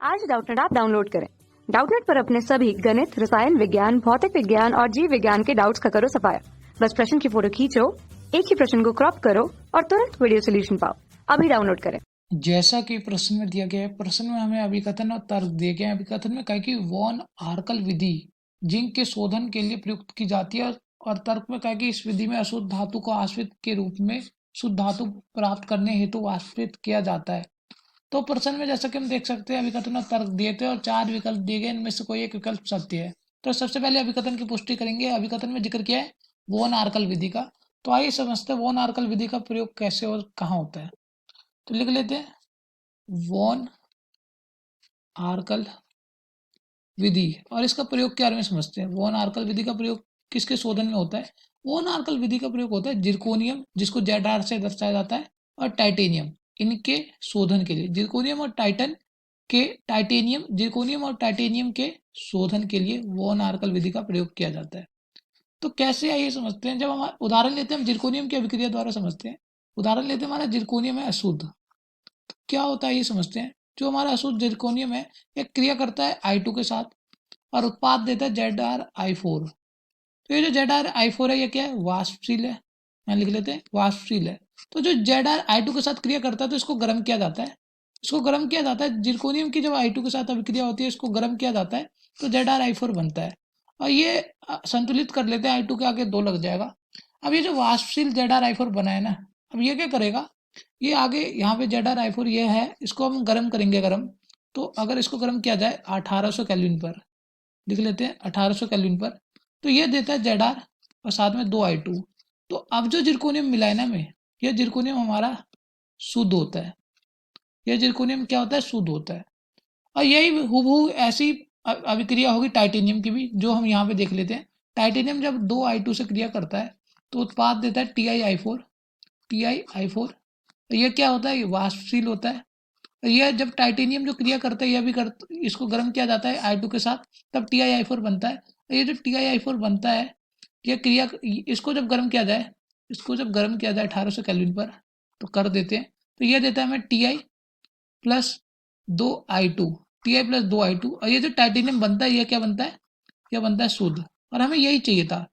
आज Doubtnut app download करें। Doubtnut पर अपने सभी गणित, रसायन विज्ञान, भौतिक विज्ञान और जीव विज्ञान के डाउट्स का करो सफाया। बस प्रश्न की फोटो खींचो, एक ही प्रश्न को क्रॉप करो और तुरंत वीडियो सोल्यूशन पाओ। अभी डाउनलोड करें। जैसा कि प्रश्न में दिया गया है, प्रश्न में हमें अभिकथन और तर्क दिए गए हैं। अभिकथन में कहा कि वॉन आर्कल विधि जिंक के शोधन के लिए प्रयुक्त की जाती है, और तर्क में कहा कि इस विधि में अशुद्ध धातु को आश्रित के रूप में शुद्ध धातु प्राप्त करने हेतु वाष्पित किया जाता है। तो प्रश्न में जैसा कि हम देख सकते हैं, अभिकथन और तर्क दिए थे और 4 विकल्प दिए गए, इनमें से कोई एक विकल्प सत्य है। तो सबसे पहले अभिकथन की पुष्टि करेंगे। अभिकथन में जिक्र किया है वॉन आर्कल विधि का। तो आइए समझते हैं वॉन आर्कल विधि का प्रयोग कैसे और कहाँ होता है। तो लिख लेते हैं वॉन आर्कल विधि, और इसका प्रयोग के बारे में समझते हैं। वॉन आर्कल विधि का प्रयोग किसके शोधन में होता है? वॉन आर्कल विधि का प्रयोग होता है जिरकोनियम, जिसको ZR से दर्शाया जाता है, और टाइटेनियम, इनके शोधन के लिए। जिरकोनियम और टाइटेनियम के शोधन के लिए वॉन आर्कल विधि का प्रयोग किया जाता है। तो कैसे आइए समझते हैं। जब हम उदाहरण लेते हैं, हम जिरकोनियम की अभिक्रिया द्वारा समझते हैं। उदाहरण लेते हैं, हमारा जिरकोनियम है अशुद्ध। तो क्या होता है ये समझते हैं। जो हमारा अशुद्ध जिरकोनियम है, एक क्रिया करता है I2 के साथ और उत्पाद देता है ZrI4। तो ये जो ZrI4 है, ये क्या है? वाष्पशील है। यहाँ लिख लेते हैं वाष्पशील है। तो जो ZrI2 के साथ क्रिया करता है, तो इसको गर्म किया जाता है। जिरकोनियम की जब I2 के साथ अभिक्रिया होती है, इसको गर्म किया जाता है, तो ZrI4 बनता है। और ये संतुलित कर लेते हैं, I2 के आगे 2 लग जाएगा। अब ये जो वाष्पशील ZrI4 बना है ना, अब ये क्या करेगा, ये आगे यहाँ पे ZrI4 ये है, इसको हम गर्म करेंगे। तो अगर इसको गर्म किया जाए 1800 केल्विन पर, लिख लेते हैं 1800 केल्विन पर, तो ये देता है ZR और साथ में 2I2। तो अब जो जिरकोनियम मिला है ना हमें, यह जिरकोनियम हमारा शुद्ध होता है। यह जिरकोनियम क्या होता है? शुद्ध होता है। और यही हूबहू ऐसी अभिक्रिया होगी टाइटेनियम की भी, जो हम यहाँ पे देख लेते हैं। टाइटेनियम जब 2I2 से क्रिया करता है, तो उत्पाद देता है TiI4। तो ये क्या होता है? ये वाष्पशील होता है। यह जब टाइटेनियम जो क्रिया करता है, यह भी इसको गर्म किया जाता है I2 के साथ, तब TiI4 बनता है। ये जो TiI4 बनता है, यह क्रिया, इसको जब गर्म किया जाए 1800 केल्विन पर, तो कर देते हैं, तो यह देता है हमें Ti प्लस 2I2। और ये जो टाइटेनियम बनता है, यह क्या बनता है? यह बनता है शुद्ध। और हमें यही चाहिए था।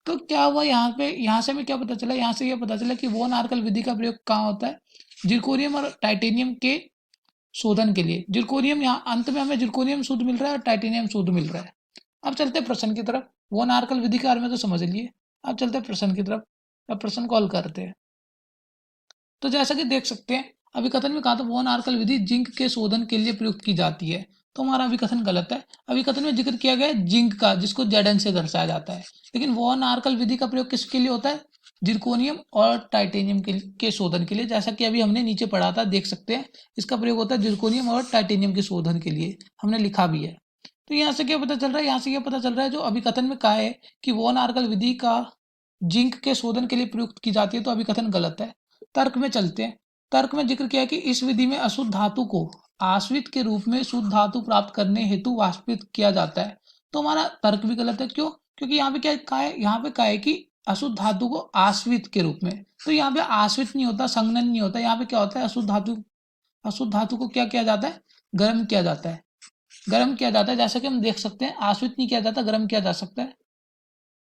तो क्या हुआ यहाँ पे, यहाँ से हमें क्या पता चला? यहाँ से यह पता चला कि वॉन आर्कल विधि का प्रयोग कहाँ होता है? जिरकोनियम और टाइटेनियम के शोधन के लिए। जिरकोनियम, यहाँ अंत में हमें जिरकोनियम शुद्ध मिल रहा है और टाइटेनियम शुद्ध मिल रहा है। अब चलते हैं प्रश्न की तरफ। वॉन आर्कल विधि के बारे में तो समझ लिए, अब चलते हैं प्रश्न की तरफ। अब प्रश्न को हल करते हैं। तो जैसा कि देख सकते हैं, अभिकथन में कहा था वॉन आर्कल विधि जिंक के शोधन के लिए प्रयुक्त की जाती है। तो हमारा अभिकथन गलत है। अभिकथन में जिक्र किया गया है जिंक का, जिसको Zn से दर्शाया जाता है। लेकिन वॉन आर्कल विधि का प्रयोग किसके लिए होता है? जिरकोनियम और टाइटेनियम के शोधन के लिए। जैसा कि अभी हमने नीचे पढ़ा था, देख सकते हैं, इसका प्रयोग होता है जिरकोनियम और टाइटेनियम के शोधन के लिए, हमने लिखा भी है। तो यहाँ से क्या पता चल रहा है? यहाँ से यह पता चल रहा है, जो अभिकथन में कहा है कि वॉन आर्कल विधि का जिंक के शोधन के लिए प्रयुक्त की जाती है, तो अभिकथन गलत है। तर्क में चलते हैं। तर्क में जिक्र किया कि इस विधि में अशुद्ध धातु को आश्रित के रूप में शुद्ध धातु प्राप्त करने हेतु वाष्पित किया जाता है। तो हमारा तर्क भी गलत है। क्यों? क्योंकि यहाँ पे क्या कहा है? यहाँ पे कहा है कि अशुद्ध धातु को आश्रित के रूप में। तो यहाँ पे आश्रित नहीं होता, संघनन नहीं होता। यहाँ पे क्या होता है? अशुद्ध धातु को क्या किया जाता है? गर्म किया जाता है। जैसा कि हम देख सकते हैं, आश्रित नहीं किया जाता, गर्म किया जा सकता है।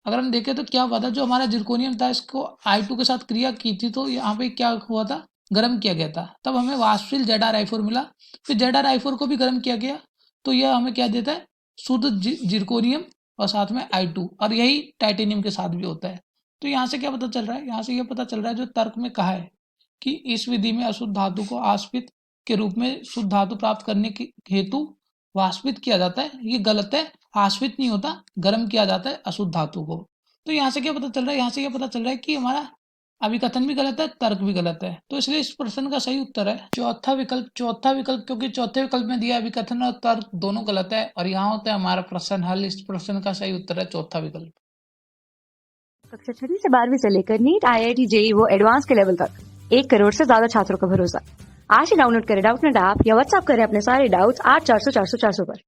अगर हम देखें तो क्या हुआ था, जो हमारा जिरकोनियम था, इसको I2 के साथ क्रिया की थी, तो यहाँ पे क्या हुआ था? गर्म किया गया था। तब हमें वाष्पशील ZrI4 मिला। फिर ZrI4 को भी गर्म किया गया, तो यह हमें क्या देता है? शुद्ध जिरकोनियम और साथ में I2। और यही टाइटेनियम के साथ भी होता है। तो यहाँ से क्या पता चल रहा है? यहाँ से यह पता चल रहा है, जो तर्क में कहा है कि इस विधि में अशुद्ध धातु को आश्रित के रूप में शुद्ध धातु प्राप्त करने के हेतु वाष्पित किया जाता है, ये गलत है। आश्रित नहीं होता, गर्म किया जाता है अशुद्ध धातु को। तो यहाँ से क्या पता चल रहा है? यहाँ से यह पता चल रहा है कि हमारा अभिकथन भी गलत है, तर्क भी गलत है। तो इसलिए इस प्रश्न का सही उत्तर है चौथा विकल्प, क्योंकि चौथे विकल्प में दिया अभिकथन और तर्क दोनों गलत है, और यहाँ होता है हमारा प्रश्न हल। इस प्रश्न का सही उत्तर है चौथा विकल्प। कक्षा 6 से 12वीं से लेकर नीट, IIT, JEE वो एडवांस के लेवल तक 1 करोड़ से ज्यादा छात्रों का भरोसा। आज ही डाउनलोड करें डाउटनेट ऐप या व्हाट्सएप करें अपने सारे डाउट्स 8400 400 400 पर।